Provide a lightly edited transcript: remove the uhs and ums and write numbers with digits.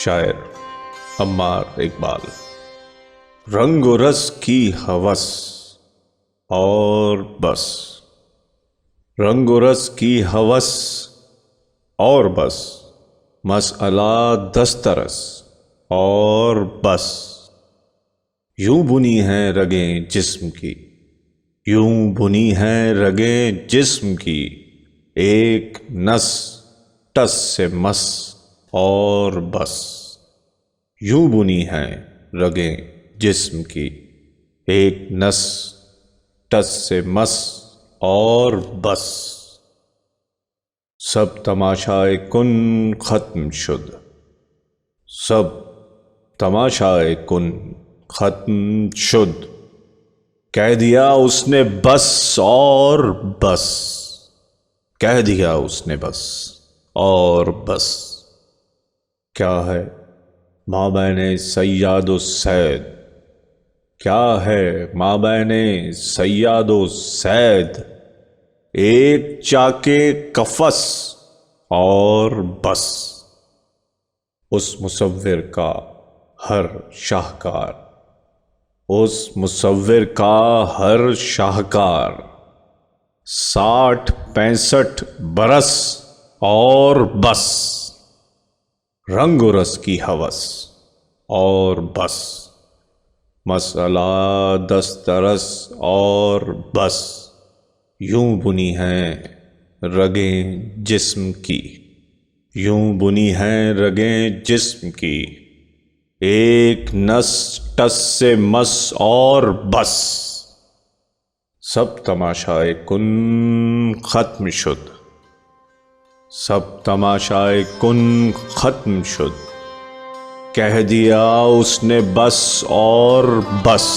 شاعر عمار اقبال۔ رنگ و رس کی ہوس اور بس، رنگ و رس کی ہوس اور بس، مسئلہ دسترس اور بس، یوں بنی ہیں رگیں جسم کی، یوں بنی ہیں رگیں جسم کی، ایک نس ٹس سے مس اور بس، یوں بنی ہیں رگیں جسم کی، ایک نس ٹس سے مس اور بس، سب تماشائے کن ختم شد، سب تماشائے کن ختم شد، کہہ دیا اس نے بس اور بس، کہہ دیا اس نے بس اور بس، کیا ہے مابین صیاد و صید، کیا ہے مابین صیاد و صید، ایک چاکے قفس اور بس، اس مصور کا ہر شاہکار، اس مصور کا ہر شاہکار، 60-65 برس اور بس، رنگ و رس کی ہوس اور بس، مسئلہ دسترس اور بس، یوں بنی ہیں رگیں جسم کی، یوں بنی ہیں رگیں جسم کی، ایک نس ٹس سے مس اور بس، سب تماشائے کن ختم شد، سب تماشائے کن ختم شد، کہہ دیا اس نے بس اور بس۔